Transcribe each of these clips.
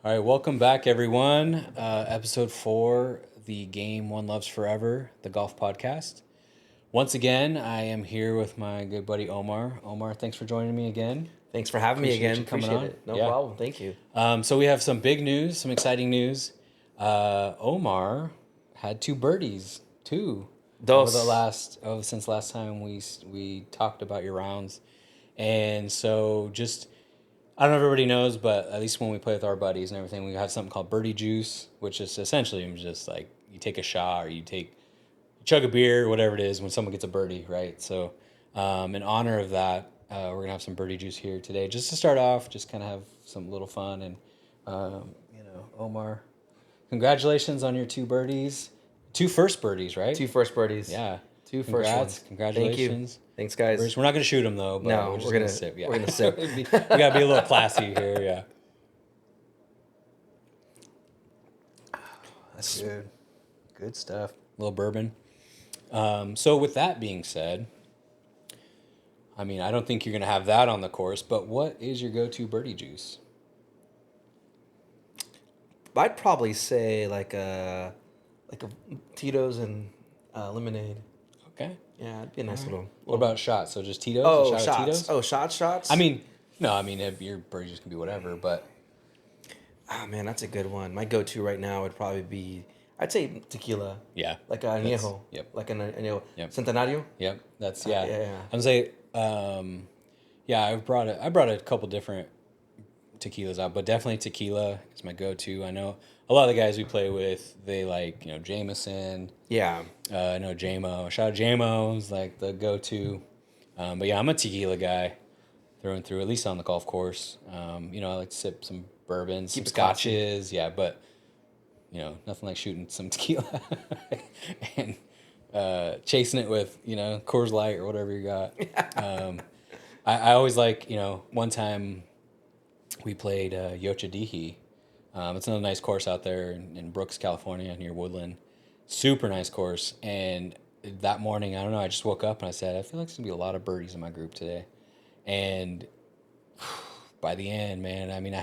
All right, welcome back, everyone. Episode 4, the game One Loves Forever, the golf podcast. Once again, I am here with my good buddy Omar. Omar, thanks for joining me again. Thanks for having me again. Appreciate it. No problem. Thank you. So we have some big news, some exciting news. Omar had 2 birdies, Dos. since last time we talked about your rounds, and so just I don't know if everybody knows, but at least when we play with our buddies and everything, we have something called birdie juice, which is essentially just like you take a shot or you chug a beer, whatever it is, when someone gets a birdie, right? So, in honor of that, we're gonna have some birdie juice here today, just to start off, just kind of have some little fun. And Omar, congratulations on your 2 birdies, 2 first birdies, right? 2 first birdies. Yeah, Two first ones. Congratulations. Thank you. Thanks, guys. We're not gonna shoot them though. But No, we're gonna sip. We're gonna sip. We gotta be a little classy here. Yeah. That's good stuff. A little bourbon. So with that being said, I mean, I don't think you're going to have that on the course, but what is your go-to birdie juice? I'd probably say like a Tito's and lemonade. Okay. Yeah, it'd be a nice little. What about shots? So just Tito's? Oh, A shot of shots. Tito's? Oh, shots. I mean, no, if your birdie juice can be whatever, but oh man, that's a good one. My go-to right now would probably be, I'd say tequila. yeah. Like a añejo. Yep. Like an añejo. Yep. Centenario. Yep. That's, yeah. Yeah. I'm going to say, I brought a couple different tequilas out, but definitely tequila is my go-to. I know a lot of the guys we play with, they like, Jameson. Yeah. I know JMO. Shout out JMO is like the go-to. But yeah, I'm a tequila guy through and through, at least on the golf course. I like to sip some bourbons, some scotches. Yeah, but, nothing like shooting some tequila and chasing it with, Coors Light or whatever you got. I always like, one time we played Yochadihi. It's another nice course out there in Brooks, California, near Woodland. Super nice course. And that morning, I don't know, I just woke up and I said, I feel like there's going to be a lot of birdies in my group today. And by the end, man, I mean,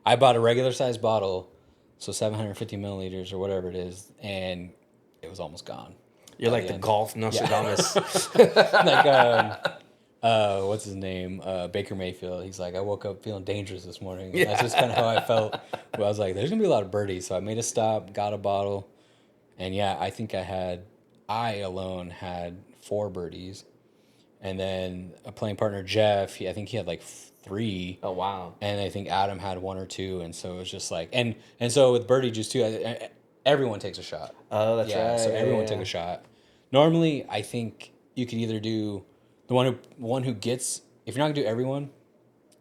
I bought a regular size bottle, so 750 milliliters or whatever it is, and it was almost gone. You're like the golf Nostradamus. What's his name? Baker Mayfield. He's like, I woke up feeling dangerous this morning. And that's just kind of how I felt. But I was like, there's going to be a lot of birdies. So I made a stop, got a bottle. And yeah, I think I alone had 4 birdies. And then a playing partner, Jeff, I think he had like 3. Oh, wow. And I think Adam had 1 or 2. And so it was just like, and so with birdie juice too, everyone takes a shot. Oh, that's right. So everyone take a shot. Normally, I think you could either do the one who gets, if you're not gonna do everyone,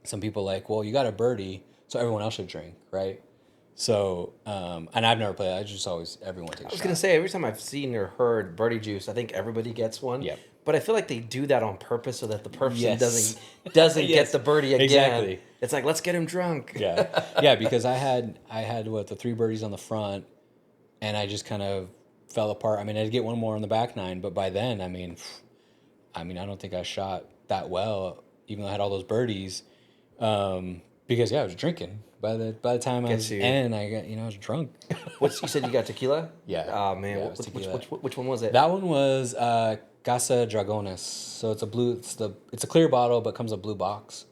some people like, well, you got a birdie, so everyone else should drink, right? So, and I've never played. I just always everyone takes a shot. I was gonna say every time I've seen or heard birdie juice, I think everybody gets one. Yep. But I feel like they do that on purpose so that the person doesn't Yes. get the birdie again. Exactly. It's like, let's get him drunk. Yeah, because I had the 3 birdies on the front, and I just kind of fell apart. I mean, I'd get one more on the back 9, but by then, I mean, I don't think I shot that well, even though I had all those birdies, because I was drinking. By the time I was in, I got I was drunk. You said you got tequila? Yeah. Oh man, Yeah, it was tequila. which one was it? That one was Casa Dragones. So it's a blue. It's a clear bottle, but comes a blue box.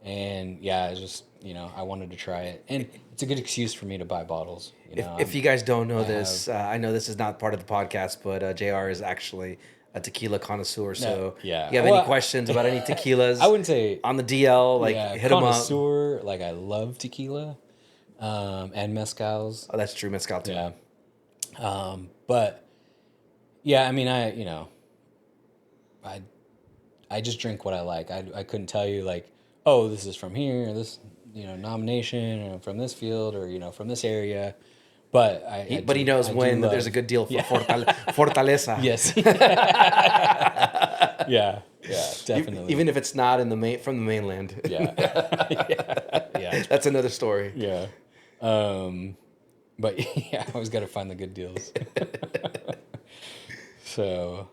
And yeah, it's just I wanted to try it, and it's a good excuse for me to buy bottles. If you guys don't know this, I know this is not part of the podcast, but JR is actually a tequila connoisseur. So yeah. If you have any questions about any tequilas, I wouldn't say on the DL, hit them up. Connoisseur, like I love tequila, and mezcals. Oh, that's true, mezcal too. Yeah. But yeah, I mean, I just drink what I like. I couldn't tell you like, oh, this is from here, this nomination, or from this field, or from this area. But he knows when there's a good deal for Fortaleza. Yes. Yeah, definitely. Even if it's not from the mainland. Yeah. Yeah. That's another story. Yeah. But yeah, I always got to find the good deals. So,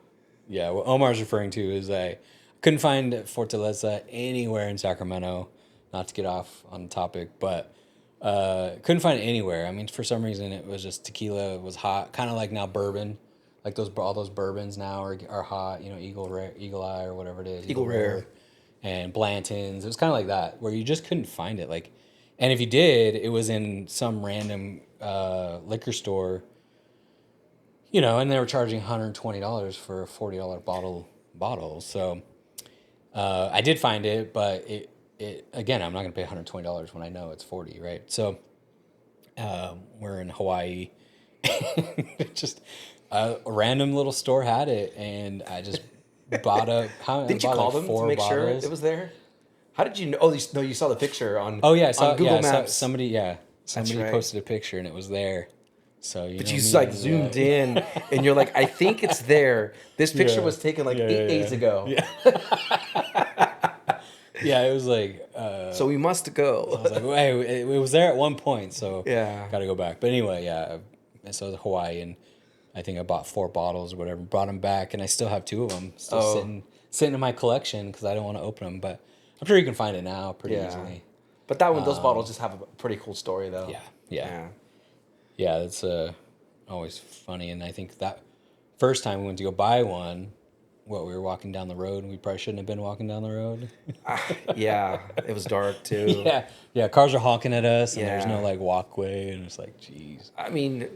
yeah, what Omar's referring to is I couldn't find Fortaleza anywhere in Sacramento, not to get off on the topic, but Couldn't find it anywhere. I mean, for some reason, it was just tequila was hot, kind of like now bourbon, like all those bourbons now are hot. You know, Eagle Eye, or whatever it is, Eagle Rare, and Blanton's. It was kind of like that, where you just couldn't find it. Like, and if you did, it was in some random liquor store. You know, and they were charging $120 for a $40 bottle. So I did find it, but it again, I'm not going to pay $120 when I know it's 40, right? So we're in Hawaii. Just a random little store had it, and I just bought a. Didn't you call them to make sure it was there? How did you know? Oh, you saw the picture on. Oh yeah, I saw on Google Maps. Maps. Somebody right. posted a picture, and it was there. So but you like zoomed in, and you're like, I think it's there. This picture was taken like 8 days ago. Yeah. Yeah, it was like. So we must go. I was like, hey, it was there at one point, so yeah, got to go back. But anyway, yeah, so it was Hawaii, and I think I bought 4 bottles or whatever, brought them back, and I still have 2 of them sitting in my collection because I don't want to open them. But I'm sure you can find it now pretty easily. But that one, those bottles just have a pretty cool story, though. Yeah, that's always funny, and I think that first time we went to go buy one. We were walking down the road, and we probably shouldn't have been walking down the road. Yeah, it was dark too. Yeah, cars are honking at us, and there's no like walkway, and it's like, geez. I mean,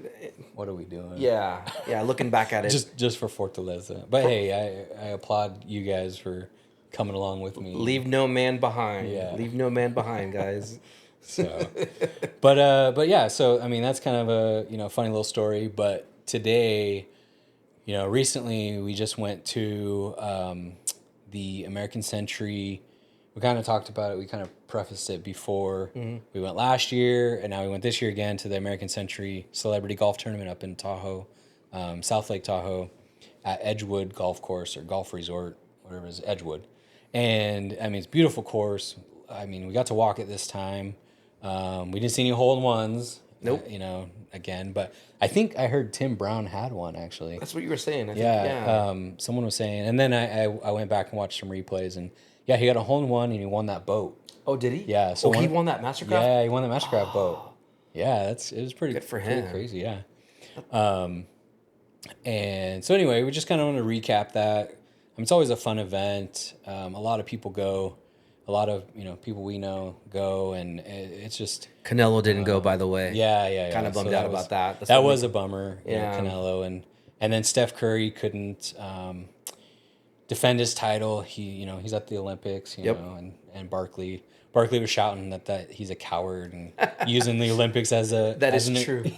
what are we doing? Yeah. Looking back at it, just for Fortaleza. But hey, I applaud you guys for coming along with me. Leave no man behind. Yeah, leave no man behind, guys. So, but yeah. So I mean, that's kind of a funny little story. But today. Recently we just went to the American Century. We kind of talked about it. We kind of prefaced it before. Mm-hmm. We went last year, and now we went this year again to the American Century Celebrity Golf Tournament up in Tahoe, South Lake Tahoe, at Edgewood Golf Course or Golf Resort, whatever it is, Edgewood. And, I mean, it's a beautiful course. I mean, we got to walk it this time. We didn't see any hole-in-ones. Nope. Again, but I think I heard Tim Brown had one actually. That's what you were saying. I think, someone was saying, and then I went back and watched some replays, and he got a hole in one and he won that boat. Oh, did he? Yeah. So he won that Mastercraft. Yeah, he won the Mastercraft boat. Yeah, it was pretty good for him. Pretty crazy, yeah. And so anyway, we just kind of want to recap that. It's always a fun event. A lot of people go. A lot of people we know go, and it's just Canelo didn't go, by the way. Yeah. Kind of bummed out about that. That was a bummer. Yeah, Canelo and then Steph Curry couldn't defend his title. He's at the Olympics. And Barkley was shouting that he's a coward and using the Olympics as a true.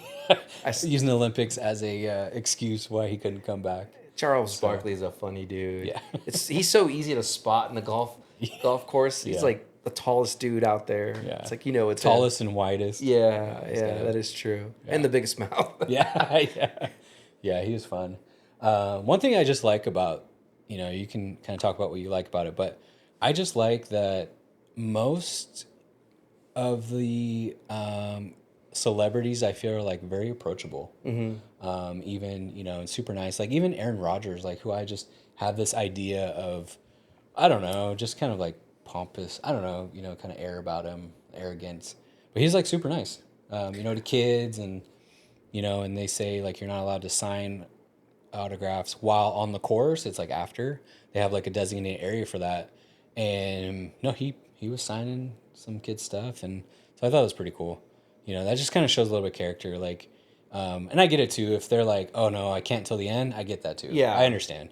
Using the Olympics as a excuse why he couldn't come back. Charles Barkley is a funny dude. Yeah, he's so easy to spot in the golf course. He's like the tallest dude out there. Yeah. It's like, it's tallest and whitest. Yeah, that is true. Yeah. And the biggest mouth. Yeah. He was fun. One thing I just like about, you can kind of talk about what you like about it, but I just like that most of the celebrities I feel are like very approachable. Mm-hmm. Even, and super nice. Like even Aaron Rodgers, like who I just have this idea of, I don't know, just kind of like pompous, I don't know, kind of air about him, arrogance. But he's like super nice, to kids and, and they say like you're not allowed to sign autographs while on the course. It's like after. They have like a designated area for that. And no, he was signing some kid stuff. And so I thought it was pretty cool. That just kind of shows a little bit of character. Like, and I get it too. If they're like, oh no, I can't till the end, I get that too. Yeah. I understand.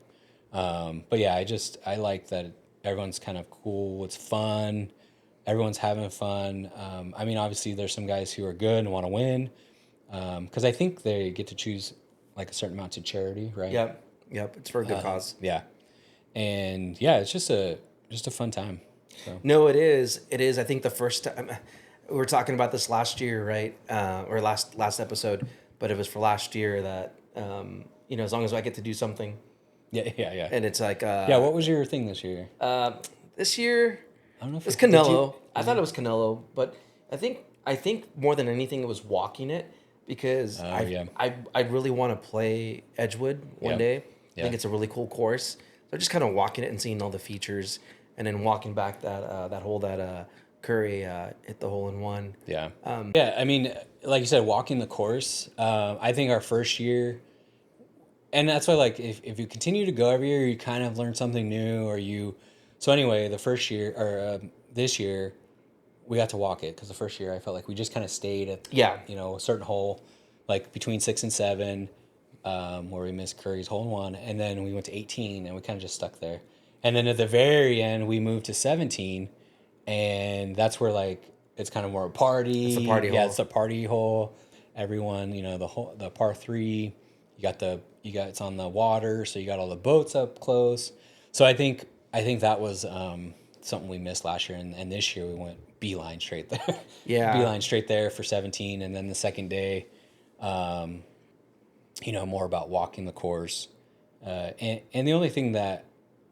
But yeah, I like that everyone's kind of cool. It's fun. Everyone's having fun. I mean, obviously there's some guys who are good and want to win. Cause I think they get to choose like a certain amount to charity, right? Yep. It's for a good cause. Yeah. And yeah, it's just a fun time. So. No, it is. I think the first time we were talking about this last year, right? Or last episode, but it was for last year that, as long as I get to do something. Yeah. And it's like... what was your thing this year? This year, I don't know if it was Canelo. I thought it was Canelo, but I think more than anything it was walking it because I really want to play Edgewood one day. I think it's a really cool course. So just kind of walking it and seeing all the features and then walking back that hole that Curry hit the hole in one. Yeah. Yeah. I mean, like you said, walking the course. I think our first year, and that's why, like, if you continue to go every year, you kind of learn something new, or you. So anyway, the first year or this year, we got to walk it because the first year I felt like we just kind of stayed at a certain hole, like between 6 and 7, where we missed Curry's hole in one, and then we went to 18 and we kind of just stuck there, and then at the very end we moved to 17, and that's where like it's kind of more a party. It's a party hole. It's a party hole. Everyone, the par 3, you got it's on the water, so you got all the boats up close. So I think that was something we missed last year, and this year we went beeline straight there. Yeah, beeline straight there for 17, and then the second day, more about walking the course, and the only thing that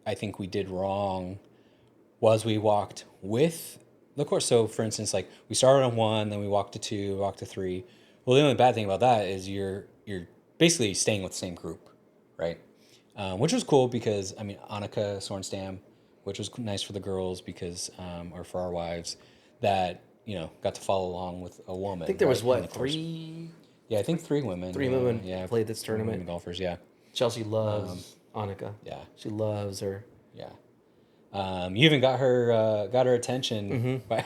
I think we did wrong was we walked with the course. So for instance, like we started on 1, then we walked to 2, walked to 3. Well, the only bad thing about that is you're basically staying with the same group, right? Which was cool because I mean Annika Sorenstam, which was nice for the girls because or for our wives that got to follow along with a woman. I think there was 3. Yeah, I think 3 women. 3 women played this tournament. Women golfers, yeah. Chelsea loves Annika. Yeah, she loves her. Yeah. You even got her attention, and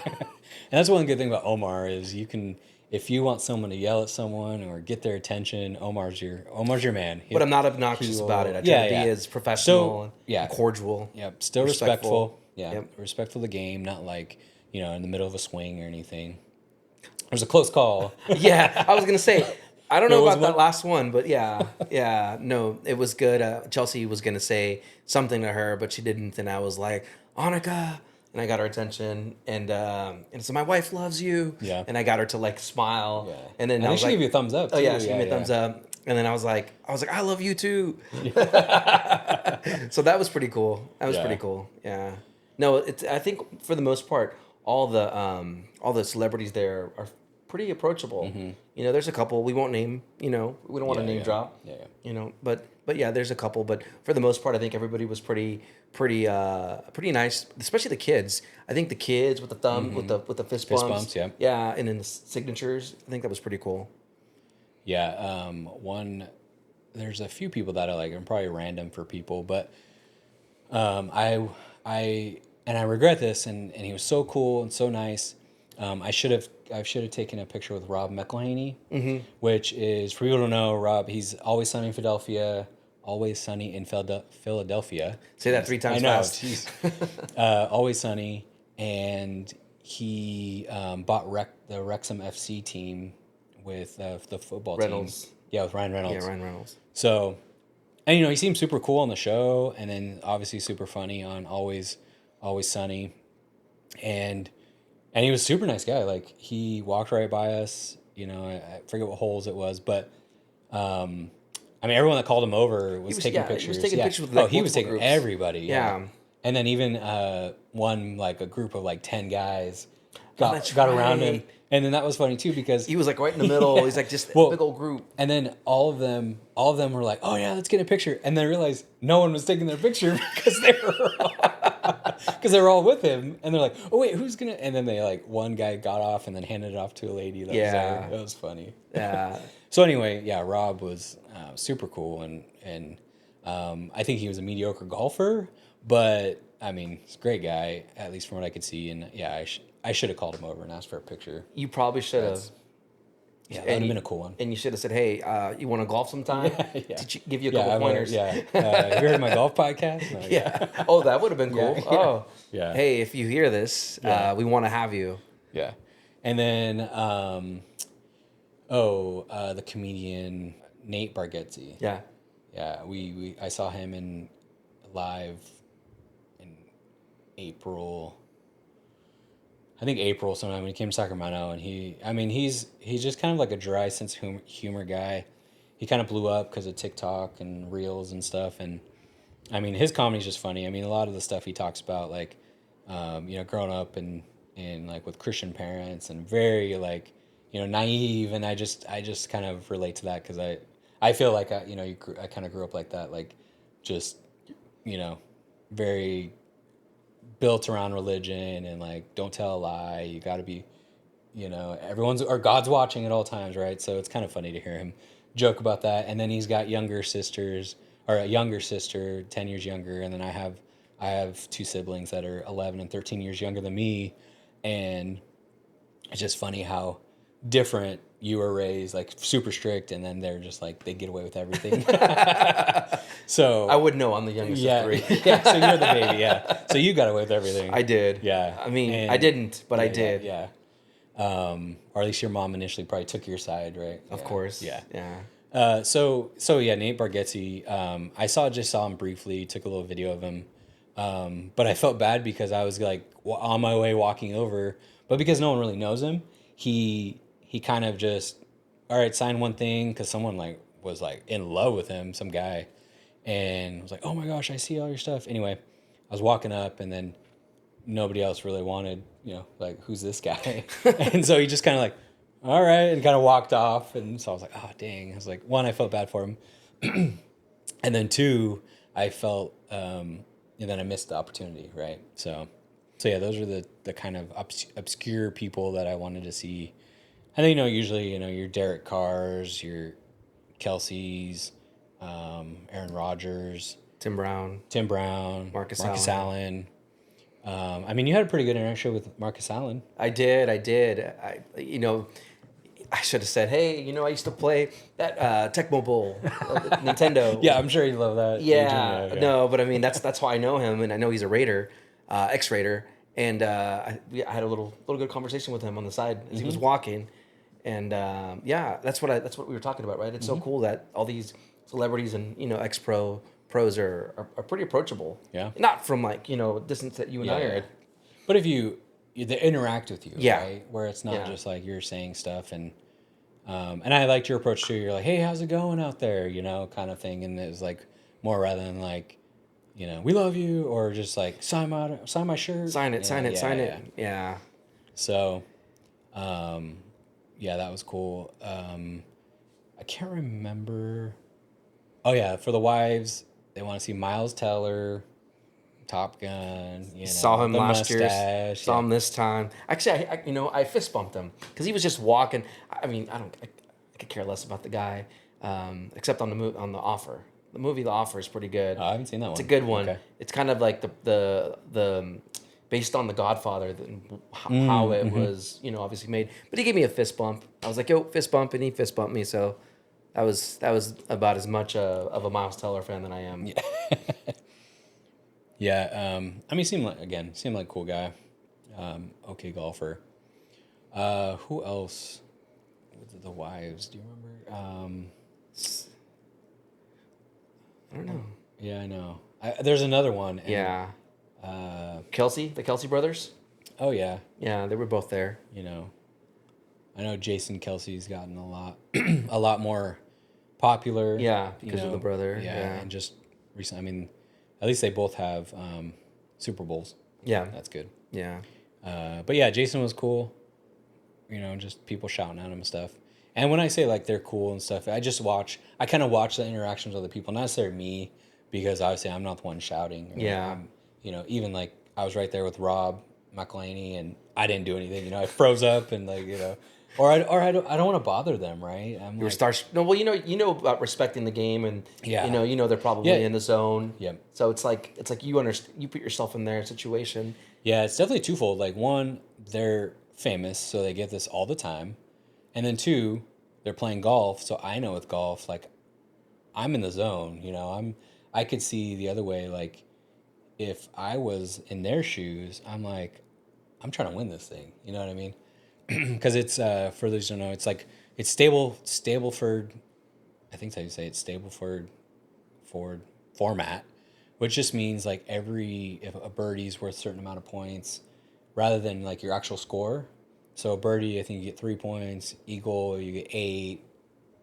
that's one good thing about Omar is you can, if you want someone to yell at someone or get their attention, Omar's your man. But I'm not obnoxious about it. I try to be as professional and cordial. Yep, still respectful. Yeah, respectful of the game, not like in the middle of a swing or anything. It was a close call. Yeah, I was gonna say. I don't know about that last one, but yeah, no, it was good. Chelsea was gonna say something to her, but she didn't, and I was like, Annika, and I got her attention, and so my wife loves you, and I got her to like smile, and then I was she gave you a thumbs up. Too. Oh yeah, she gave me a thumbs up, and then I was like, I love you too. So that was pretty cool. Pretty cool. Yeah. No, I think for the most part, all the celebrities there are pretty approachable. Mm-hmm. There's a couple we won't name. We don't want to name drop. Yeah. But yeah, there's a couple. But for the most part, I think everybody was pretty nice. Especially the kids. I think the kids with the thumb with the fist bumps. Yeah, and then the signatures. I think that was pretty cool. Yeah. There's a few people that I like. I'm probably random for people, but I regret this. And he was so cool and so nice. I should have taken a picture with Rob McElhaney, which is, for people who don't know, Rob, he's Always Sunny in Philadelphia, Say that 3 times fast. Always Sunny, and he bought the Wrexham FC team with the football Reynolds. team. Yeah, with Ryan Reynolds. Yeah, Ryan Reynolds. So, and he seemed super cool on the show, and then obviously super funny on Always Sunny, and he was a super nice guy. Like, he walked right by us. I forget what holes it was, but everyone that called him over was taking pictures. He was taking pictures with he was taking groups. Everybody. Yeah. And then even one, like a group of like 10 guys got around him. And then that was funny too because he was like right in the middle. He's like just a big old group. And then all of them were like, "Oh yeah, let's get a picture." And then I realized no one was taking their picture because they were all with him. And they're like, "Oh wait, who's gonna?" And then they one guy got off and then handed it off to a lady. That was there. That was funny. Yeah. So anyway, Rob was super cool, and I think he was a mediocre golfer, but he's a great guy, at least from what I could see. And I should have called him over and asked for a picture. You probably should have. Yeah, that would have been a cool one. And you should have said, "Hey, you want to golf sometime?" Give you a couple pointers. You heard my golf podcast? No, yeah. Oh, that would have been cool. Oh, yeah. Hey, if you hear this, we want to have you. Yeah. And then, the comedian Nate Bargatze. Yeah. Yeah. I saw him live in April. I think April sometime when he came to Sacramento, and he's just kind of like a dry sense of humor guy. He kind of blew up because of TikTok and Reels and stuff, and his comedy's just funny. A lot of the stuff he talks about, like, growing up and like with Christian parents and very naive, and I just kind of relate to that because I feel like I kind of grew up like that, like just very built around religion and like don't tell a lie. You got to be, everyone's or God's watching at all times, right? So it's kind of funny to hear him joke about that. And then he's got younger sisters or a younger sister, 10 years younger, and then I have two siblings that are 11 and 13 years younger than me, and it's just funny how different you were raised, like super strict, and then they're just like they get away with everything. So I would know. I'm the youngest of three. Yeah. So you're the baby. Yeah. So you got away with everything. I did. Yeah. I mean, And I didn't, but I did. Yeah. Or at least your mom initially probably took your side, right? Of course. Yeah. Yeah. So yeah, Nate Bargatze. I just saw him briefly. Took a little video of him. But I felt bad because I was like on my way walking over, but because no one really knows him, he kind of just, all right, sign one thing because someone like was like in love with him, some guy, and was like, oh my gosh, I see all your stuff. Anyway, I was walking up, and then nobody else really wanted, like, who's this guy? And so he just kind of like, all right, and kind of walked off. And so I was like, oh dang. I was like, one, I felt bad for him, and then two, I felt, and then I missed the opportunity, right? So yeah, those are the kind of obscure people that I wanted to see. And then, usually, your Derek Carrs, your Kelsey's, Aaron Rodgers, Tim Brown, Marcus Allen. I mean, you had a pretty good interaction with Marcus Allen. I did. I should have said, hey, I used to play that Tecmo Bowl, Nintendo. Yeah, I'm sure you love that. Yeah, no, but I mean, that's why I know him, and I know he's a Raider, ex-Raider, and I had a little good conversation with him on the side as he was walking, and that's what we were talking about, right? It's so cool that all these celebrities and pros are pretty approachable. Yeah, not from like distance that you and I are. Yeah. But if they interact with you, yeah, right? Where it's not just like you're saying stuff, and I liked your approach too. You're like, hey, how's it going out there? Kind of thing, and it was like more rather than like, we love you, or just like sign my shirt, sign it. Yeah. So, yeah, that was cool. I can't remember. Oh yeah, for the wives, they want to see Miles Teller, Top Gun. Saw him last year. Saw him yeah. this time. Actually, I fist bumped him because he was just walking. I mean, I could care less about the guy, except on the Offer. The movie The Offer is pretty good. Oh, I haven't seen that one. It's a good one. Okay. It's kind of like the based on The Godfather, how it was, obviously made. But he gave me a fist bump. I was like, yo, fist bump, and he fist bumped me. So that was about as much of a Miles Teller fan that I am. Yeah. Yeah. I mean, seemed like a cool guy. Okay golfer. Who else? The wives. Do you remember? I don't know. Yeah, I know. There's another one. Yeah. The Kelsey brothers. Oh yeah. Yeah, they were both there. I know Jason Kelsey's gotten a lot more popular. Yeah, because of the brother. Yeah, and just recently, I mean, at least they both have Super Bowls. Yeah, that's good. Yeah. But yeah, Jason was cool. Just people shouting at him and stuff. And when I say like they're cool and stuff, I kind of watch the interactions with other people, not necessarily me, because obviously I'm not the one shouting. Yeah. Even like I was right there with Rob McElhaney and I didn't do anything. I froze up and like, or I don't want to bother them, right? You're no, well, you know about respecting the game, and they're probably in the zone. Yeah. So it's like you understand, you put yourself in their situation. Yeah, it's definitely twofold. Like one, they're famous, so they get this all the time, and then two, they're playing golf. So I know with golf, like I'm in the zone. I could see the other way. Like if I was in their shoes, I'm like, I'm trying to win this thing. You know what I mean? Because it's for those who don't know, it's like it's Stableford. I think that's how you say it. Stableford format, which just means like if a birdie's worth a certain amount of points, rather than like your actual score. So a birdie, I think you get 3 points. Eagle, you get 8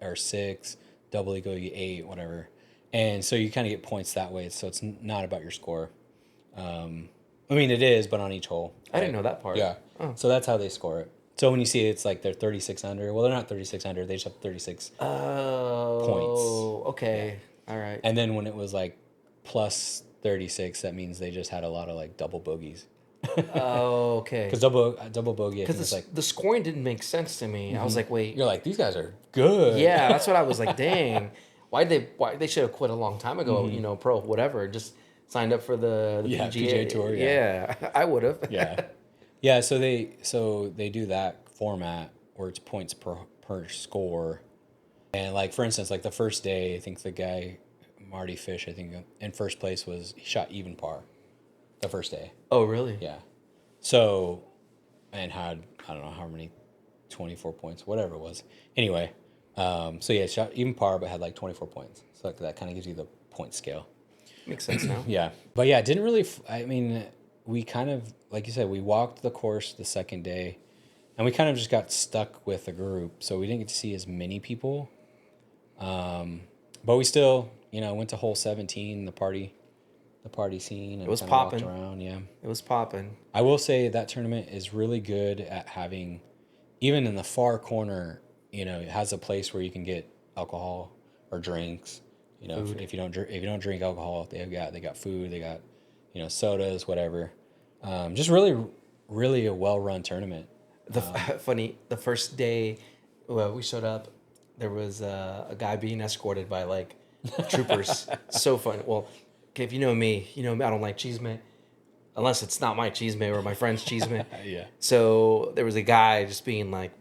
or 6. Double eagle, you get 8, whatever. And so you kind of get points that way. So it's not about your score. I mean, it is, but on each hole. Right? I didn't know that part. Yeah. Oh. So that's how they score it. So when you see it, it's like they're 36 under. Well, they're not 36 under. They just have 36 points. Okay. Yeah. All right. And then when it was like plus 36, that means they just had a lot of like double bogeys. Oh, okay. Because double bogey, I think Because it's like the scoring didn't make sense to me. I was like, wait. you're like, these guys are good. Yeah, that's what I was like. Dang, why they should have quit a long time ago. You know, pro whatever. Just signed up for the PGA Tour. Yeah, I would have. Yeah. So they do that format where it's points per score, and like for instance, like the first day, I think the guy Marty Fish, I think in first place he shot even par, the first day. Oh, really? Yeah. So, and had I don't know how many, 24 points, whatever it was. Anyway, so yeah, shot even par, but had like 24 points. So like that kind of gives you the point scale. Makes sense now. Yeah, but yeah, it didn't really. I mean, we kind of, like you said, we walked the course the second day, and we kind of just got stuck with the group, so we didn't get to see as many people. But we still, went to hole 17, the party scene, and it was kind of popping walked around. Yeah, it was popping. I will say that tournament is really good at having, even in the far corner, it has a place where you can get alcohol or drinks. If you don't drink alcohol, they got food, they got, sodas, whatever. Just really, really a well-run tournament. The first day, well, we showed up, there was a guy being escorted by like troopers. So funny. Well, okay, if you know me, I don't like cheese man, unless it's not my cheese man or my friend's cheese man. Yeah. So there was a guy just being like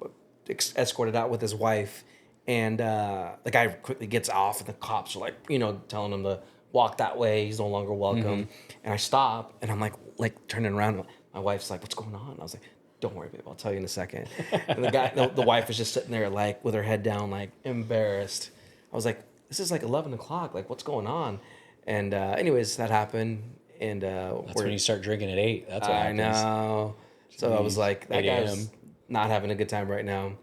escorted out with his wife, and the guy quickly gets off, and the cops are like, telling him to walk that way. He's no longer welcome. And I stop, and I'm like turning around. My wife's like, "What's going on?" I was like, "Don't worry, babe. I'll tell you in a second." And the wife was just sitting there, like with her head down, like embarrassed. I was like, "This is like 11 o'clock. Like, what's going on?" And anyways, that happened. And that's when you start drinking at 8. That's what happens. I know. So I was like, that 8 a.m. guy's not having a good time right now.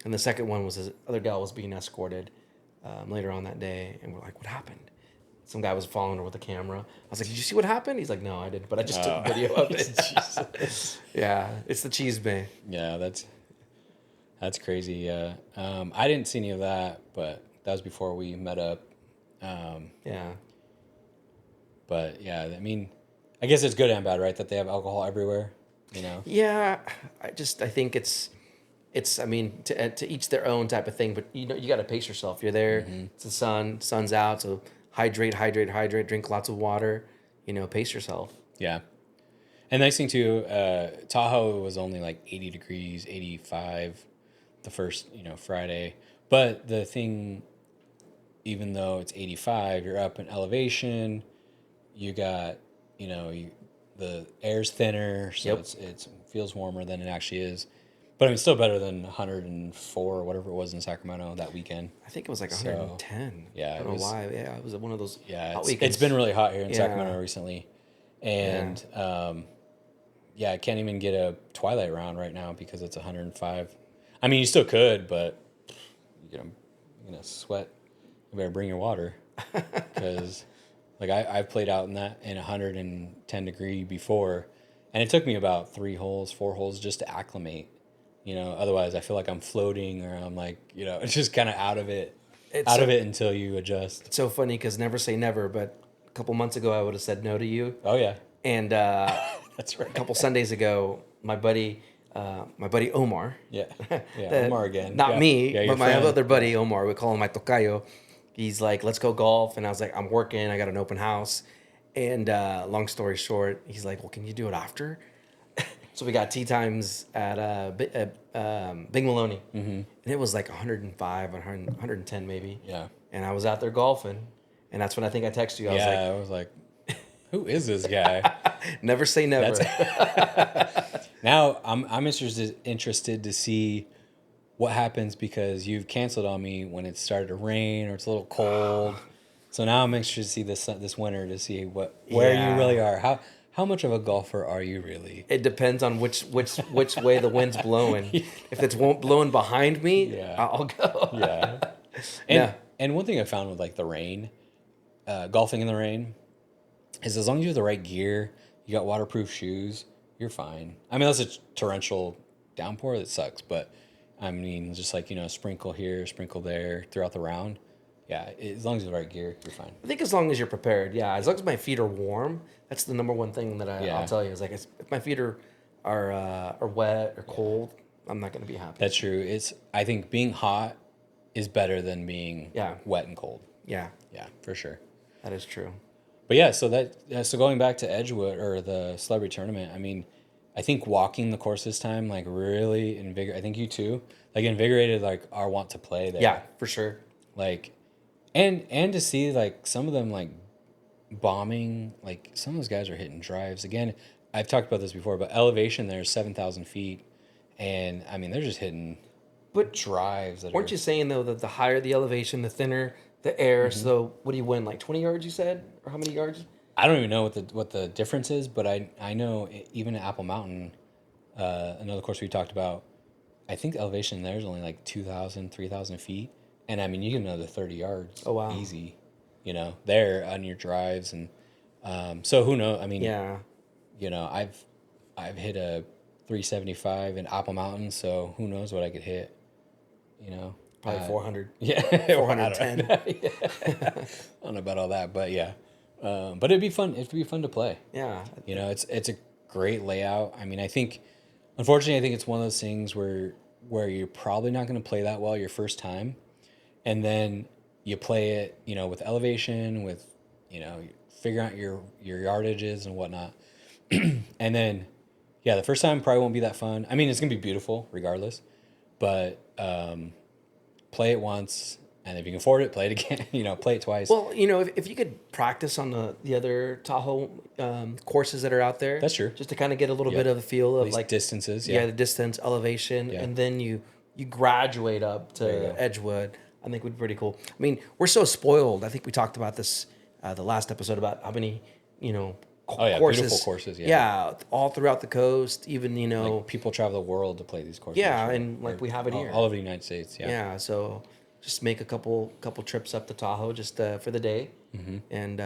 And the second one was his other gal was being escorted later on that day. And we're like, what happened? Some guy was following her with a camera. I was like, did you see what happened? He's like, no, I didn't. But I just took video of it. Yeah, it's the cheese bay. Yeah, that's crazy. Yeah. I didn't see any of that, but that was before we met up. Yeah. But yeah, I mean, I guess it's good and bad, right? That they have alcohol everywhere, Yeah, I think it's I mean, to each their own type of thing. But you got to pace yourself. You're there. It's the sun's out, so hydrate. Drink lots of water. Pace yourself. Yeah. And nice thing too, Tahoe was only like 80 degrees, 85 the first, Friday. But the thing, even though it's 85, you're up in elevation. You got, the air's thinner, so it feels warmer than it actually is. But I mean, still better than 104 or whatever it was in Sacramento that weekend. I think it was like 110. Yeah, I don't know why. Yeah, it was one of those. Yeah, it's been really hot here in Sacramento recently, and I can't even get a twilight round right now because it's 105. I mean, you still could, but you're gonna sweat. You better bring your water because. Like I've played out in 110 degree before, and it took me about 4 holes just to acclimate. Otherwise I feel like I'm floating or I'm like, it's just kind of out of it until you adjust. It's so funny because never say never, but a couple months ago I would have said no to you. Oh yeah. And that's right. A couple Sundays ago, my buddy Omar. Yeah. Omar again. Not me, but my friend. other buddy Omar. We call him my tocayo. He's like, let's go golf. And I was like, I'm working. I got an open house. And long story short, he's like, well, can you do it after? So we got tee times at Big Maloney. And it was like 105, 110 maybe. Yeah. And I was out there golfing. And that's when I think I texted you. I was like, who is this guy? Never say never. Now I'm interested to see what happens because you've canceled on me when it started to rain or it's a little cold. So now I'm interested to see this winter to see where you really are. How much of a golfer are you really? It depends on which way the wind's blowing. If it's blowing behind me, I'll go. Yeah. And one thing I found with like the rain, golfing in the rain, is as long as you have the right gear, you got waterproof shoes, you're fine. I mean, unless it's torrential downpour, that sucks, but I mean, just like, sprinkle here, sprinkle there throughout the round. Yeah, as long as you have the right gear, you're fine. I think as long as you're prepared, yeah. As long as my feet are warm, that's the number one thing that I'll tell you is like if my feet are wet or cold, I'm not going to be happy. That's true. I think being hot is better than being wet and cold. Yeah. Yeah, for sure. That is true. But yeah, so going back to Edgewood or the celebrity tournament, I mean, I think walking the course this time like really I think you too, like invigorated like our want to play there. Yeah, for sure. Like, and to see like some of them like bombing, like some of those guys are hitting drives again. I've talked about this before, but elevation there is 7,000 feet, and I mean they're just hitting drives. Weren't you saying though that the higher the elevation, the thinner the air? Mm-hmm. So what do you win? Like 20 yards, you said, or how many yards? I don't even know what the difference is, but I know even at Apple Mountain, another course we talked about, I think the elevation there is only like 2,000, 3,000 feet, and I mean you get another 30 yards. Oh wow, easy, there on your drives, and so who knows? I mean, I've hit a 375 in Apple Mountain, so who knows what I could hit. Probably 400. Yeah, 410. I don't know about all that, but yeah. But it'd be fun. It'd be fun to play. Yeah. It's a great layout. I mean, unfortunately, I think it's one of those things where you're probably not going to play that well your first time, and then you play it, with elevation, with, figuring out your yardages and whatnot, and then, yeah, the first time probably won't be that fun. I mean, it's gonna be beautiful regardless, but play it once. And if you can afford it, play it again. Play it twice. Well, if you could practice on the other Tahoe courses that are out there. That's true. Just to kind of get a little bit of a feel of like distances. Yeah, the distance, elevation, and then you graduate up to Edgewood. I think would be pretty cool. I mean, we're so spoiled. I think we talked about this the last episode about how many courses. Beautiful courses. Yeah, all throughout the coast. Even like people travel the world to play these courses. Yeah, and like we have it here all over the United States. Yeah. Yeah, so. Just make a couple trips up to Tahoe just for the day, and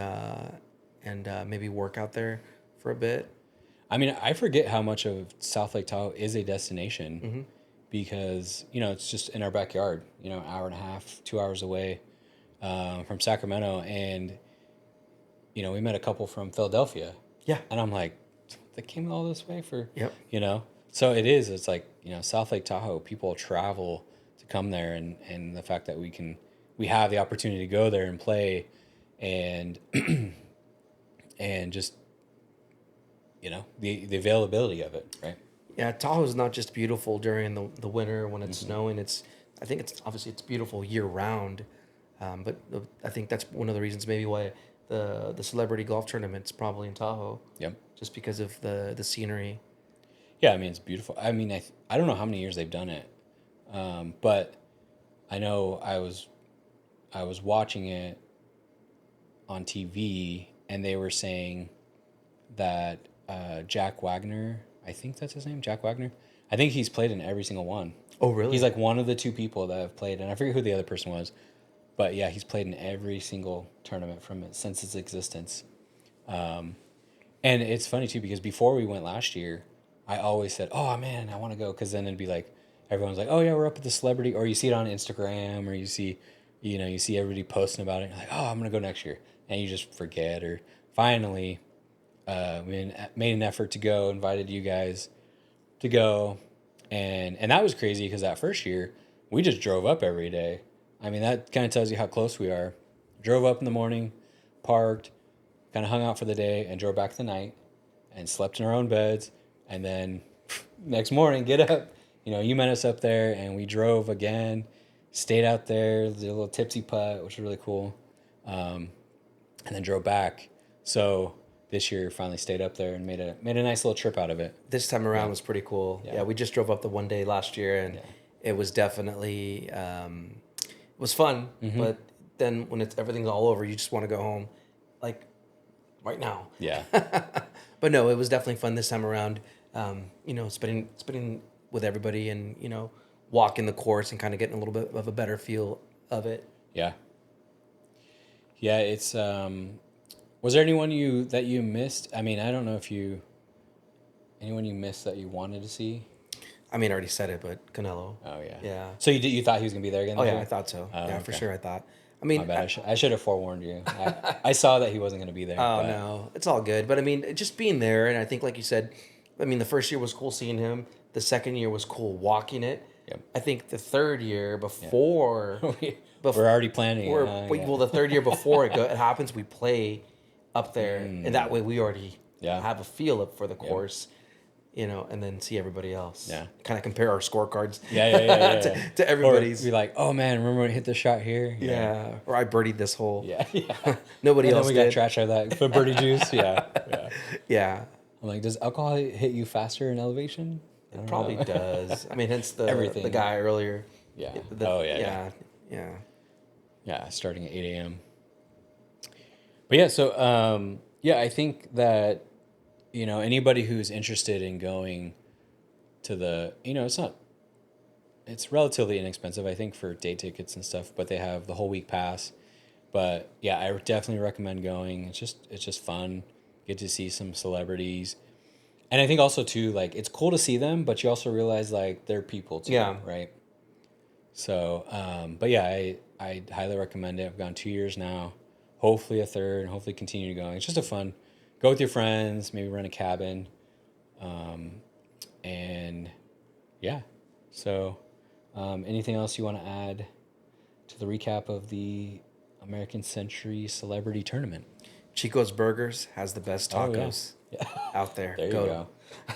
maybe work out there for a bit. I mean, I forget how much of South Lake Tahoe is a destination because it's just in our backyard. An hour and a half, 2 hours away from Sacramento, and we met a couple from Philadelphia. Yeah, and I'm like, they came all this way for Yep. So it is. It's like South Lake Tahoe. People travel to come there, and the fact that we have the opportunity to go there and play and and just the availability of it, right? Yeah, Tahoe is not just beautiful during the winter when it's snowing. I think it's beautiful year round, but I think that's one of the reasons maybe why the celebrity golf tournament's probably in Tahoe. Yep. Just because of the scenery. Yeah, I mean it's beautiful. I mean I don't know how many years they've done it. But I know I was watching it on TV, and they were saying that Jack Wagner, I think that's his name, Jack Wagner. I think he's played in every single one. Oh, really? He's like one of the two people that have played, and I forget who the other person was, but yeah, he's played in every single tournament since its existence. And it's funny too because before we went last year, I always said, "Oh man, I want to go," because then it'd be like. Everyone's like, "Oh yeah, we're up at the celebrity," or you see it on Instagram, or you see everybody posting about it. You're like, "Oh, I'm gonna go next year," and you just forget. Or finally, we made an effort to go, invited you guys to go, and that was crazy because that first year we just drove up every day. I mean, that kind of tells you how close we are. Drove up in the morning, parked, kind of hung out for the day, and drove back the night, and slept in our own beds, and then next morning get up. You met us up there, and we drove again, stayed out there, did a little tipsy putt, which was really cool, and then drove back. So this year, finally stayed up there and made a nice little trip out of it. This time around was pretty cool. Yeah, we just drove up the one day last year, and it was definitely it was fun. But then when everything's all over, you just want to go home, like right now. Yeah. But no, it was definitely fun this time around. Spending with everybody and, walking the course and kind of getting a little bit of a better feel of it. Yeah. Yeah, it's was there anyone that you missed? I mean, I don't know if anyone you missed that you wanted to see? I mean, I already said it, but Canelo. Oh yeah. Yeah. So you thought he was going to be there again? Oh yeah, I thought so. Yeah, okay. For sure I thought. I mean, my bad. I should have forewarned you. I saw that he wasn't going to be there. Oh, no. It's all good. But I mean, just being there, and I think, like you said, I mean, the first year was cool seeing him. The second year was cool walking it. Yep. I think the third year before. We're already planning it. Well, the third year before it happens, we play up there. And that way we already have a feel up for the course. You know, and then see everybody else. Yeah. Kind of compare our scorecards. To Or everybody's. be like, oh man, remember when I hit the shot here? Yeah. Or I birdied this hole. Yeah. Nobody else did. did. We got trash out of that for birdie juice. Yeah. Yeah. I'm like, does alcohol hit you faster in elevation? It probably does. I mean, hence the guy earlier. Yeah. Yeah, starting at 8 a.m. But yeah, so I think that, you know, anybody who's interested in going to the, you know, it's relatively inexpensive, I think, for day tickets and stuff, but they have the whole week pass. But yeah, I definitely recommend going. It's just fun. Get to see some celebrities. And I think also too, like, it's cool to see them, but you also realize like they're people too, right? So, but yeah, I highly recommend it. I've gone 2 years now, hopefully a third, and hopefully continue going. It's just a fun, go with your friends, maybe rent a cabin. And yeah, so anything else you want to add to the recap of the American Century Celebrity Tournament? Chico's Burgers has the best tacos out there. There you go.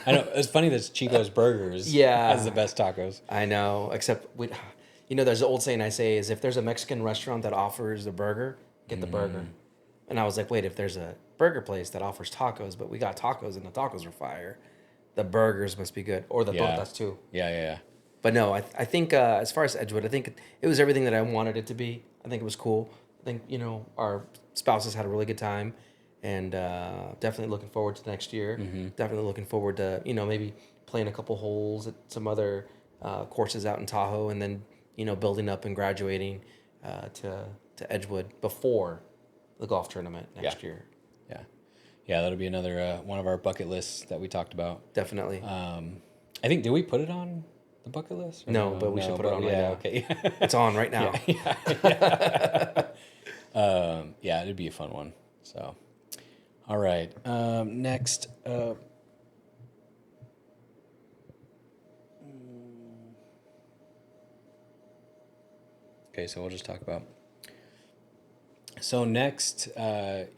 I know, it's funny that Chico's Burgers has the best tacos. I know, except there's an old saying I say is, if there's a Mexican restaurant that offers a burger, get the burger. And I was like, wait, if there's a burger place that offers tacos, but we got tacos and the tacos are fire, the burgers must be good, or the tortas too. Yeah. But no, I think as far as Edgewood, I think it was everything that I wanted it to be. I think it was cool. I think, you know, our spouses had a really good time, and definitely looking forward to next year. Definitely looking forward to, you know, maybe playing a couple holes at some other courses out in Tahoe, and then, you know, building up and graduating to Edgewood before the golf tournament next year. Yeah, that'll be another one of our bucket lists that we talked about. Definitely. I think, did we put it on the bucket list? No, but we should put it on right now. Okay. It's on right now. Yeah, it'd be a fun one. So, all right. Next up. Okay, so we'll just talk about. So next,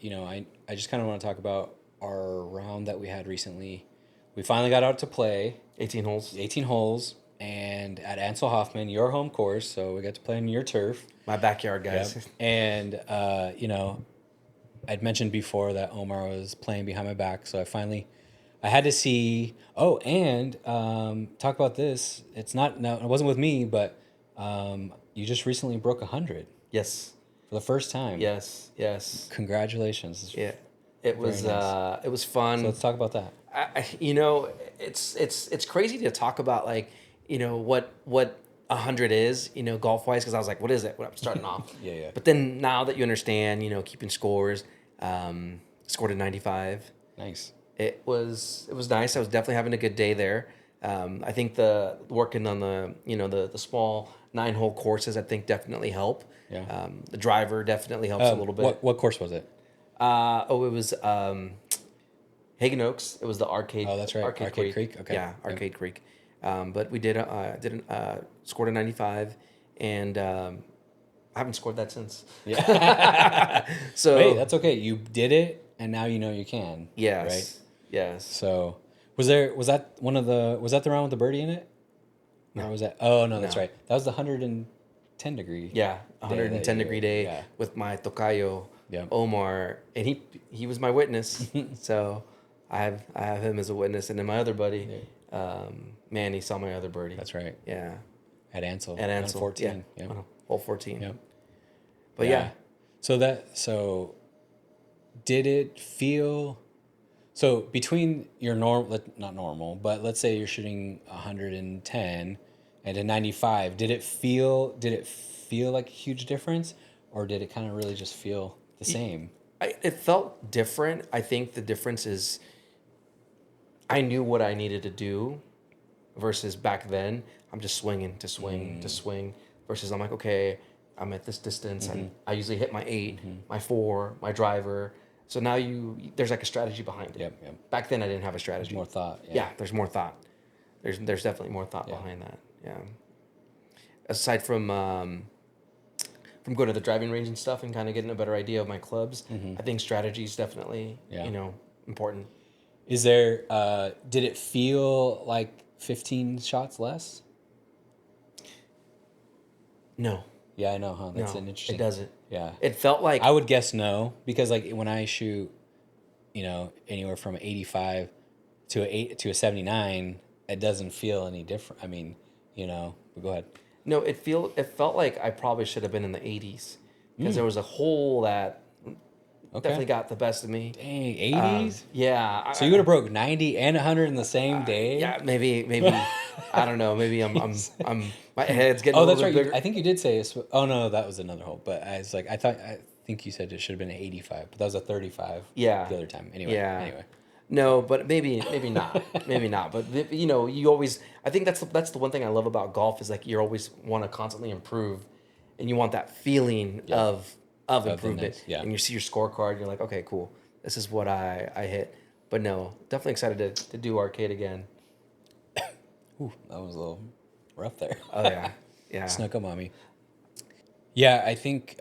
you know, I just kind of want to talk about our round that we had recently. We finally got out to play. 18 holes. 18 holes. And at Ansel Hoffman, your home course, so we got to play on your turf. My backyard, guys. Yep. And, you know, I'd mentioned before that Omar was playing behind my back, so I had to see. Oh, and talk about this. It wasn't with me, but you just recently broke 100. Yes. For the first time. Yes. Congratulations. Yeah. It was nice. It was fun. So let's talk about that. You know, it's crazy to talk about, like, you know, what 100 is, you know, golf wise, because I was like, what is it when I'm starting off? Yeah. But then now that you understand, you know, keeping scores, scored a 95. Nice. It was nice. I was definitely having a good day there. I think the working on the small 9-hole courses, I think, definitely help. Yeah. The driver definitely helps a little bit. What course was it? It was Hagen Oaks. It was the Arcade. Oh, that's right. Arcade Creek. Okay. Yeah, Arcade Creek. But we scored a 95, and I haven't scored that since. Yeah. So hey, that's okay. You did it, and now you know you can. Yes. Right. Yes. So was that the round with the birdie in it? No. Or was that? Oh no, that's right. That was the 110 degree. Yeah, 110 degree day with my tocayo, Omar, and he was my witness. So I have him as a witness, and then my other buddy, Manny, saw my other birdie. That's right. Yeah. At Ansel. At Ansel. 14. Yeah. Hole 14. Yep. But yeah. So did it feel? So between your not normal, but let's say you're shooting 110 and a 95, did it feel like a huge difference, or did it kind of really just feel the same? It felt different. I think the difference is I knew what I needed to do versus back then I'm just swinging to swing to swing versus I'm like, okay, I'm at this distance, and I usually hit my 8, my 4, my driver. So now there's like a strategy behind it. Yep. Back then I didn't have a strategy. There's more thought. Yeah, there's more thought. There's definitely more thought behind that. Yeah. Aside from going to the driving range and stuff and kind of getting a better idea of my clubs, I think strategy is definitely important. Is there? Did it feel like 15 shots less? No. Yeah, I know, huh? That's No, an interesting. it doesn't. Yeah. It felt like I would guess no, because like when I shoot, anywhere from 85 to a 79, it doesn't feel any different. I mean, but go ahead. no. It felt like I probably should have been in the 80s because there was a hole that definitely got the best of me. Dang, 80s? Yeah. So you would have broke 90 and 100 in the same day? Yeah, maybe. I don't know. Maybe I'm my head's getting. Oh, a that's little right. bigger. I think you did say. Oh no, that was another hole. But I was like, I think you said it should have been an 85, but that was a 35. Yeah. The other time. Anyway. Yeah. Anyway. No, but maybe not. Maybe not. But you always. I think that's the one thing I love about golf is like you always want to constantly improve, and you want that feeling of improvement. Yeah. And you see your scorecard, and you're like, okay, cool. This is what I hit. But no, definitely excited to do arcade again. Ooh, that was a little rough there. Oh yeah, yeah. Snuck up on me. Yeah, I think,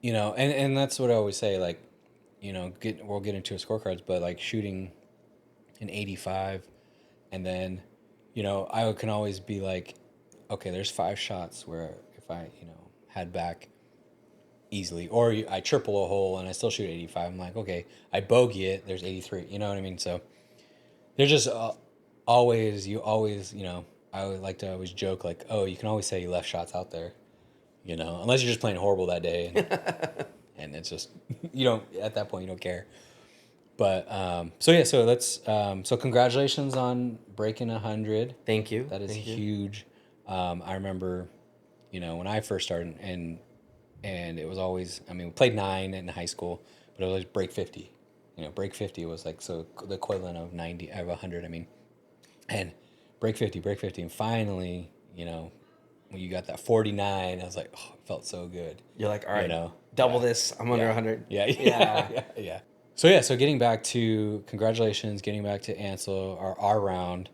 and that's what I always say. Like, we'll get into scorecards, but like shooting an 85, and then, I can always be like, okay, there's 5 shots where if I, head back easily, or I triple a hole and I still shoot 85. I'm like, okay, I bogey it. There's 83. You know what I mean? So there's just always, I would like to always joke like, oh, you can always say you left shots out there, unless you're just playing horrible that day, and it's just at that point you don't care. But so let's so congratulations on breaking 100. Thank you. That is huge. I remember, when I first started and it was always, we played 9 in high school, but it was always break 50. Break 50 was like the equivalent of 90 of 100. And break 50, and finally, when you got that 49, I was like, oh, it felt so good. You're like, all right, double this. I'm under 100. Yeah. So getting back to congratulations, getting back to Ansel, our round.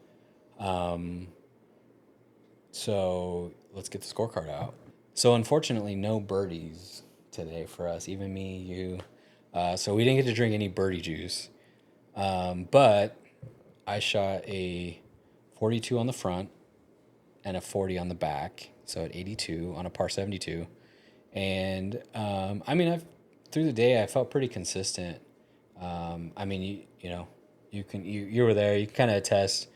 So let's get the scorecard out. So unfortunately, no birdies today for us, even me, you. So we didn't get to drink any birdie juice. But I shot a 42 on the front and a 40 on the back. So at 82 on a par 72. And, through the day, I felt pretty consistent. You were there, you can kind of attest.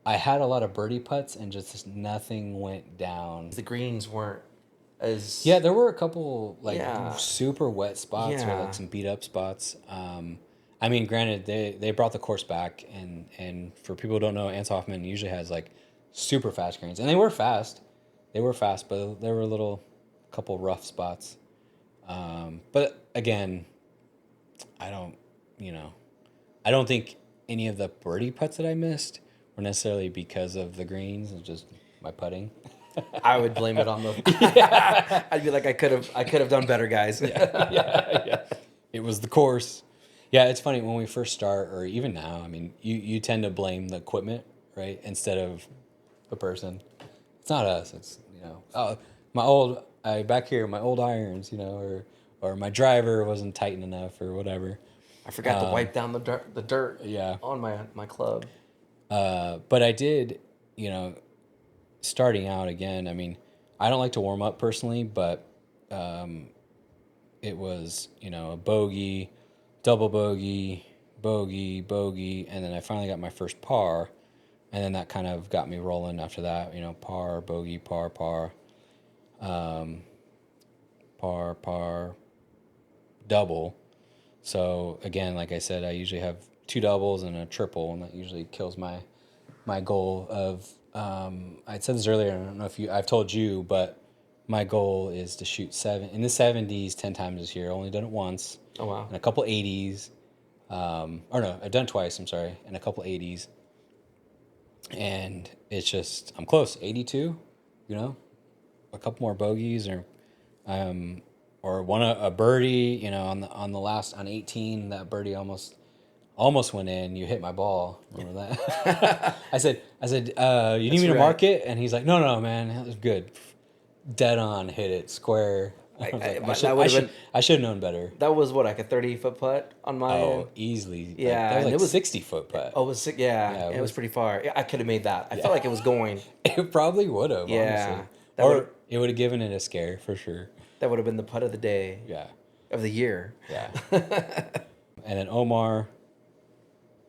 I had a lot of birdie putts and just nothing went down. The greens weren't as... Yeah, there were a couple super wet spots or like some beat up spots. Granted, they brought the course back, and for people who don't know, Ants Hoffman usually has like super fast greens, and they were fast, but there were a couple rough spots. But again, I don't think any of the birdie putts that I missed were necessarily because of the greens. It's just my putting. I would blame it on the. I'd be like, I could have done better, guys. Yeah. It was the course. Yeah, it's funny when we first start, or even now. You tend to blame the equipment, right, instead of the person. It's not us. It's my old irons, or my driver wasn't tight enough or whatever. I forgot to wipe down the dirt. Yeah. On my club. But I did, starting out again. I don't like to warm up personally, but it was, a bogey, double bogey, bogey, and then I finally got my first par, and then that kind of got me rolling after that, par, bogey, par, double. So again, like I said, I usually have 2 doubles and a triple, and that usually kills my goal of, I said this earlier, I don't know if I've told you, but my goal is to shoot 7 in the 70s 10 times this year. Only done it once. Oh wow. And a couple 80s. I've done it twice, I'm sorry, and a couple 80s. And it's just, I'm close, 82, a couple more bogeys or or won a birdie. You know, on the last on 18, that birdie almost went in. You hit my ball. Remember that? I said, you need me to mark it? And he's like, no, man, that was good. Dead on, hit it square. I should have known better. That was what, like a 30-foot putt on my end? Easily. Yeah, that was like it was 60-foot putt. Oh, it was sick. Yeah, it was pretty far. Yeah, I could have made that. I felt like it was going. It probably would have. Yeah, honestly. It would have given it a scare for sure. That would have been the putt of the day. Yeah. Of the year. Yeah. And then Omar,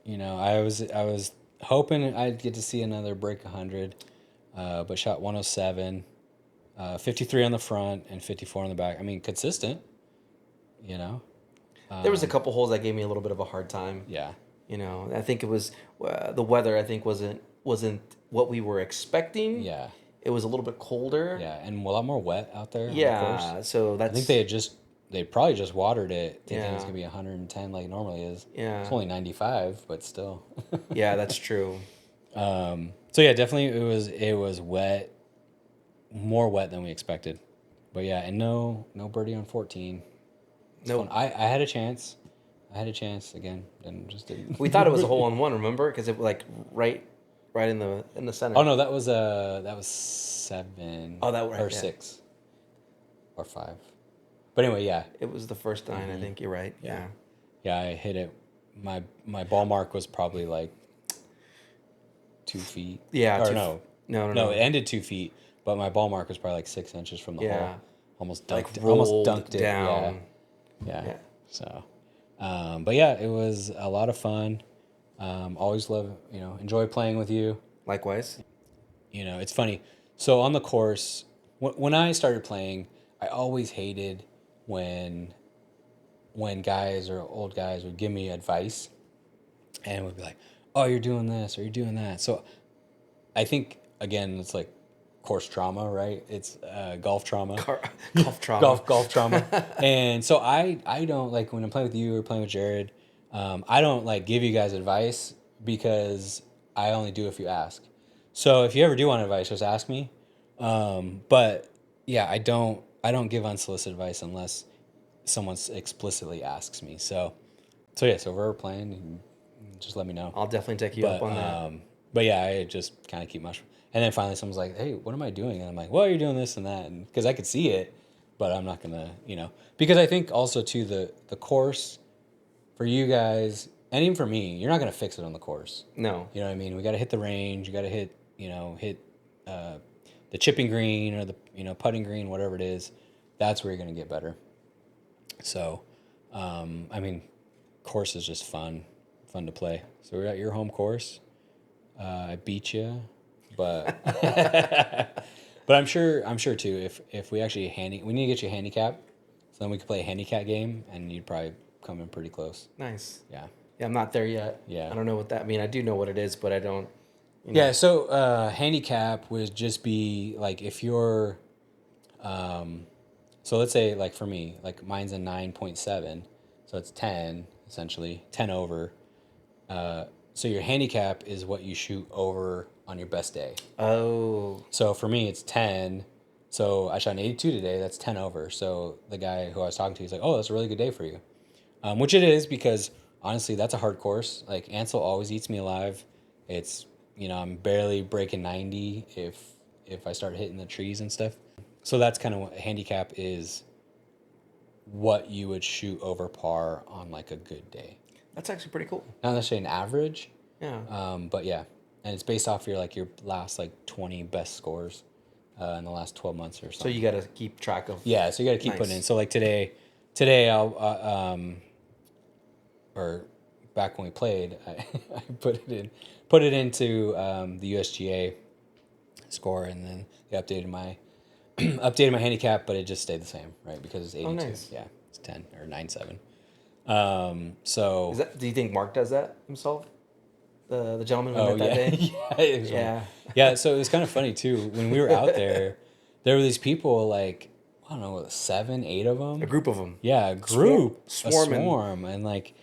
you know, I was hoping I'd get to see another break 100, but shot 107, 53 on the front and 54 on the back. I mean, consistent, you know. There was a couple holes that gave me a little bit of a hard time. Yeah. You know, I think it was the weather. I think wasn't what we were expecting. Yeah. It was a little bit colder. Yeah, and a lot more wet out there. Yeah, so that's. I think they probably just watered it, thinking it's gonna be 110 like it normally is. Yeah. It's only 95, but still. Yeah, that's true. So yeah, definitely it was wet, more wet than we expected, but yeah, and no birdie on 14. No, I had a chance. Again, and just didn't. We thought it was a hole in one. Remember, because it was like right in the center. Oh no, that was 7. Oh, that was or 6 or 5. But anyway, yeah. It was the first 9, I think. You're right. Yeah. Yeah, I hit it. My ball mark was probably like 2 feet. Yeah. Or No. It ended 2 feet, but my ball mark was probably like 6 inches from the hole. Almost dunked it down. Yeah. So, but yeah, it was a lot of fun. Always enjoy playing with you. Likewise. You know, it's funny. So on the course, when I started playing, I always hated when guys or old guys would give me advice and would be like, oh, you're doing this or you're doing that. So I think, again, it's like course trauma, right? It's golf trauma. Golf trauma. golf trauma. And so I don't, like, when I'm playing with you or playing with Jared, I don't, like, give you guys advice because I only do if you ask. So if you ever do want advice, just ask me. But yeah, I don't give unsolicited advice unless someone explicitly asks me. So yeah, so if we're playing, just let me know. I'll definitely take you up on that. But yeah, I just kind of keep much. And then finally someone's like, hey, what am I doing? And I'm like, well, you're doing this and that. And because I could see it, but I'm not going to, because I think also too, the course for you guys, and even for me, you're not going to fix it on the course. No. You know what I mean? We got to hit the range. You got to hit the chipping green or the putting green, whatever it is. That's where you're going to get better. So, I mean, course is just fun to play. So we're at your home course. I beat you, but but I'm sure too. If we actually we need to get you a handicap, so then we could play a handicap game, and you'd probably come in pretty close. Nice. Yeah. Yeah, I'm not there yet. Yeah. I don't know what that. I mean, I do know what it is, but I don't. Yeah. So handicap would just be like if you're, so let's say like for me, like mine's a 9.7, so it's 10 essentially, 10 over. So your handicap is what you shoot over on your best day. Oh. So for me, it's 10. So I shot an 82 today. That's 10 over. So the guy who I was talking to, he's like, "Oh, that's a really good day for you," which it is because honestly, that's a hard course. Like Ansel always eats me alive. It's I'm barely breaking 90 if I start hitting the trees and stuff. So that's kind of what a handicap is. What you would shoot over par on like a good day. That's actually pretty cool. Not necessarily an average. Yeah. But yeah, and it's based off your last 20 best scores in the last 12 months or something. So you got to keep track of. Yeah, so you got to keep putting in. So like today I'll or back when we played, I put it into the USGA score, and then they updated my handicap, but it just stayed the same, right? Because it's 82. Oh, nice. Yeah, it's 10 or 9.7. So do you think Mark does that himself? The gentleman who met that day? Yeah. So it was kind of funny too. When we were out there were these people like, I don't know, 7, 8 of them. A group of them. Yeah, a group. Swarming. A swarm. And like,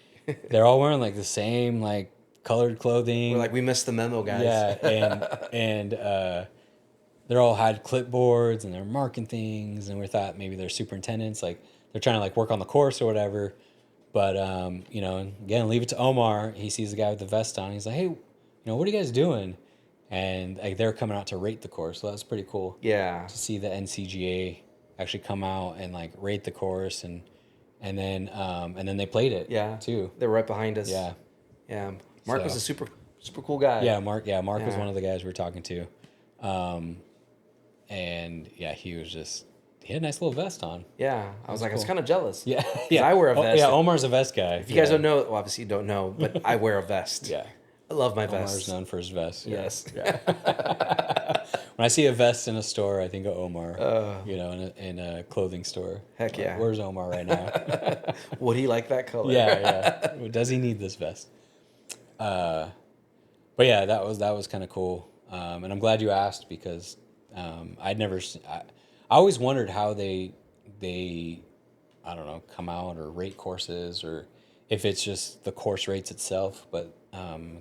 they're all wearing like the same like colored clothing. We're like, we missed the memo, guys. Yeah. And they're all had clipboards and they're marking things, and we thought maybe they're superintendents, like they're trying to like work on the course or whatever. But you know, again, leave it to Omar. He sees the guy with the vest on. He's like, "Hey, you know, what are you guys doing?" And like they're coming out to rate the course, so that's pretty cool. Yeah. To see the NCGA actually come out and like rate the course, and then they played it. Yeah. Too. They're right behind us. Yeah. Yeah. Mark was So- a super cool guy. Yeah, Mark. Yeah, Mark was Yeah. one of the guys we were talking to, and yeah, he had a nice little vest on. Yeah. I was like, I was cool. kind of jealous. Yeah, 'Cause yeah. I wear a vest. Yeah, Omar's a vest guy. If you guys don't know, well, obviously you don't know, but I wear a vest. Yeah. I love my Omar's vest. known for his vest. Yes. Yeah. When I see a vest in a store, I think of Omar. You know, in a clothing store. Heck yeah. Where's Omar right now? Would he like that color? Yeah. Does he need this vest? But yeah, that was kind of cool, and I'm glad you asked because I'd never. I always wondered how they I don't know, come out or rate courses, or if it's just the course rates itself. But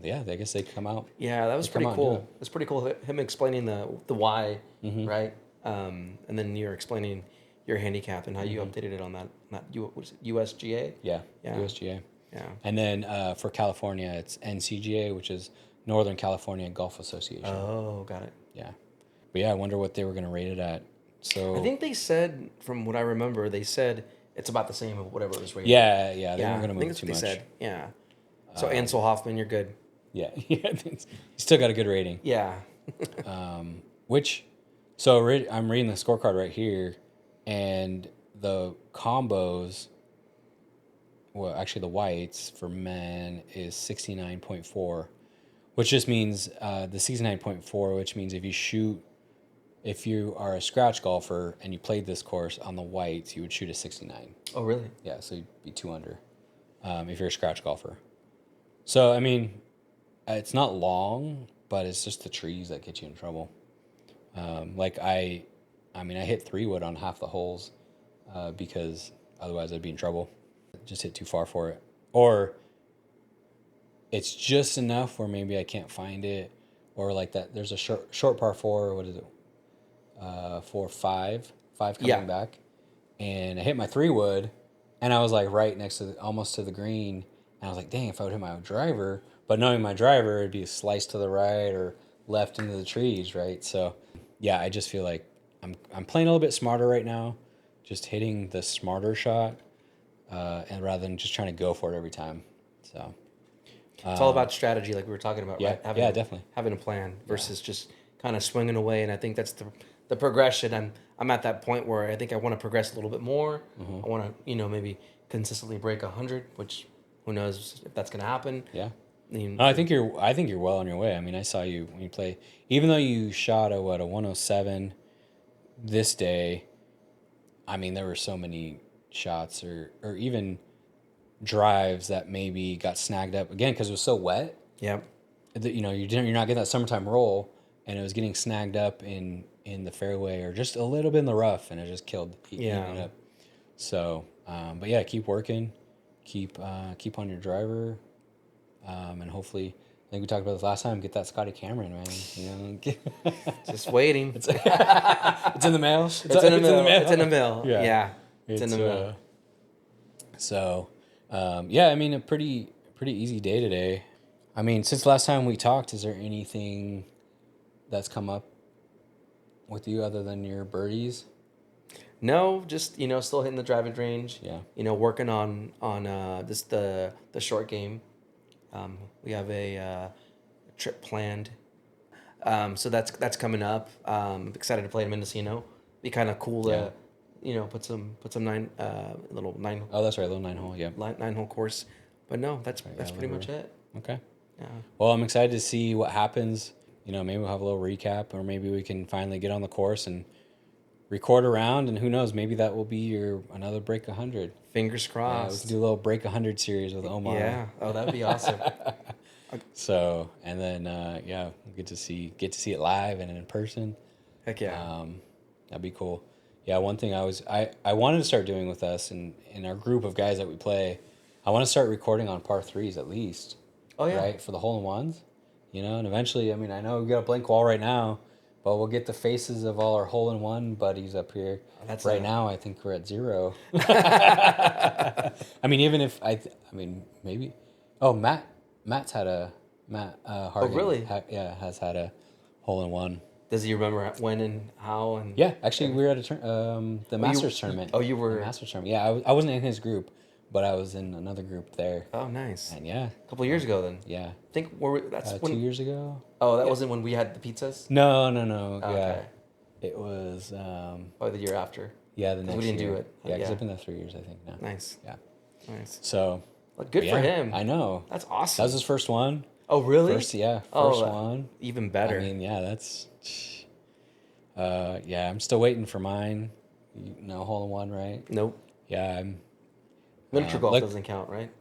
yeah, I guess they come out. Yeah, that was pretty come out and do cool. it. It's pretty cool him explaining the why, Mm-hmm. right? And then you're explaining your handicap and how you updated it on that what is it, USGA? Yeah, Yeah. USGA. Yeah. And then for California, it's NCGA, which is Northern California Golf Association. Oh, got it. Yeah, but yeah, I wonder what they were going to rate it at. So I think they said, from what I remember, they said it's about the same of whatever it was rated. yeah, they Yeah, weren't going to I think move that's too what much. they said. Yeah. So Ansel Hoffman, you're good. Yeah, yeah, you still got a good rating. Yeah. I'm reading the scorecard right here, and the combos, well, actually the whites for men is 69.4, which just means the 69.4, which means if you are a scratch golfer and you played this course on the whites, you would shoot a 69. Oh, really? Yeah, so you'd be 2 under if you're a scratch golfer. So, I mean, it's not long, but it's just the trees that get you in trouble. Like I hit 3-wood on half the holes because otherwise I'd be in trouble. Just hit too far for it. Or it's just enough where maybe I can't find it. Or like that, there's a short par 4, what is it? 5 coming back. And I hit my 3-wood, and I was like right next to almost to the green. And I was like, dang, if I would hit my driver, but knowing my driver, it'd be a slice to the right or left into the trees, right? So, yeah, I just feel like I'm playing a little bit smarter right now, just hitting the smarter shot, and rather than just trying to go for it every time. So, It's all about strategy, like we were talking about, yeah, right? yeah, definitely. Having a plan versus just kind of swinging away. And I think that's the progression. I'm at that point where I think I want to progress a little bit more. I want to, maybe consistently break 100, which who knows if that's going to happen. Yeah. I mean, No, I think you're well on your way. I mean, I saw you when you play. Even though you shot a 107 this day, I mean, there were so many shots or even drives that maybe got snagged up again because it was so wet. yeah. That, you're not getting that summertime roll, and it was getting snagged up in the fairway or just a little bit in the rough, and it just eating it up. So, but yeah, keep working, keep on your driver. And hopefully, I think we talked about this last time, get that Scotty Cameron, man. Just waiting. It's in the mail. It's in the mail. It's in the mail. Yeah. Yeah. It's in the mail. So, yeah, I mean, a pretty easy day today. I mean, since last time we talked, is there anything that's come up with you other than your birdies? No, just still hitting the driving range. Yeah. Working on just the short game. We have a trip planned, so that's coming up. Excited to play in Mendocino. Be kind of cool to, put some little 9. Oh, that's right, little 9-hole. Yeah. 9-hole course. But no, that's pretty much it. Okay. Yeah. Well, I'm excited to see what happens. Maybe we'll have a little recap, or maybe we can finally get on the course and record a round, and who knows, maybe that will be another break 100. Fingers Yeah, we crossed. can do a little break 100 series with Omar. Yeah. Oh, that'd be awesome. So, and then we'll get to see it live and in person. Heck yeah. That'd be cool. Yeah, one thing I wanted to start doing with us and in our group of guys that we play, I want to start recording on par 3s at least. Oh yeah. Right, for the hole-in-ones. And eventually, I mean, I know we've got a blank wall right now, But we'll get the faces of all our hole-in-one buddies up here. That's right now, I think we're at 0. I mean, even if maybe. Oh, Matt's had a Hargan. Oh, really? Has had a hole-in-one. Does he remember when and how? And yeah, actually, we were at the Masters tournament. Oh, you were the Masters tournament. Yeah, I wasn't in his group, but I was in another group there. Oh, nice. And yeah, a couple of years ago then. Yeah, I think that's 2 years ago. Oh, that wasn't when we had the pizzas. No. Oh, yeah, okay. it was. Probably the year after. Yeah, the next we didn't year. do it. Yeah, because I've been there 3 years, I think now. Nice. Yeah. Nice. So. Well, good for him. I know. That's awesome. That was his first one. Oh, really? First one. Even better. I mean, yeah, that's. Yeah, I'm still waiting for mine. No hole-in-one, right? Nope. Yeah, I'm. Miniature golf doesn't count, right?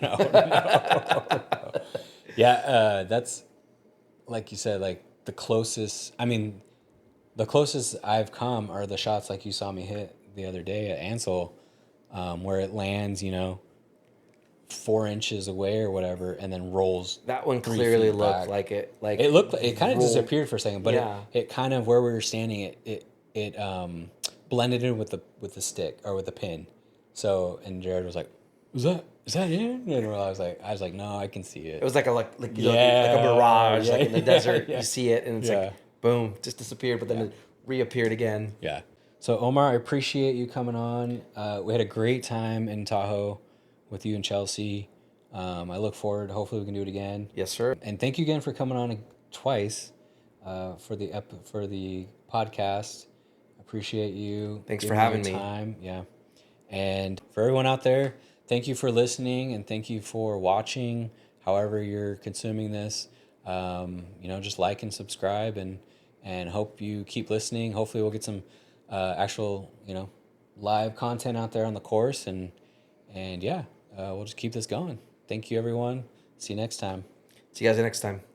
No. Yeah, that's like you said, like the closest. I mean, the closest I've come are the shots like you saw me hit the other day at Ansel, where it lands, 4 inches away or whatever, and then rolls. That one clearly looked like it. Like it looked. It kind of disappeared for a second, but yeah. it kind of where we were standing. It blended in with the stick or with the pin. So and Jared was like, is that in? And I was like, no, I can see it. It was like a mirage, like in the desert. Yeah. You see it, and it's like boom, just disappeared, but then it reappeared again. Yeah. So Omar, I appreciate you coming on. We had a great time in Tahoe with you and Chelsea. I look forward. Hopefully, we can do it again. Yes, sir. And thank you again for coming on twice for the podcast. Appreciate you. Thanks for having me. Time. Yeah. And for everyone out there, thank you for listening and thank you for watching. However you're consuming this, just like and subscribe and hope you keep listening. Hopefully, we'll get some actual live content out there on the course and we'll just keep this going. Thank you, everyone. See you next time. See you guys next time.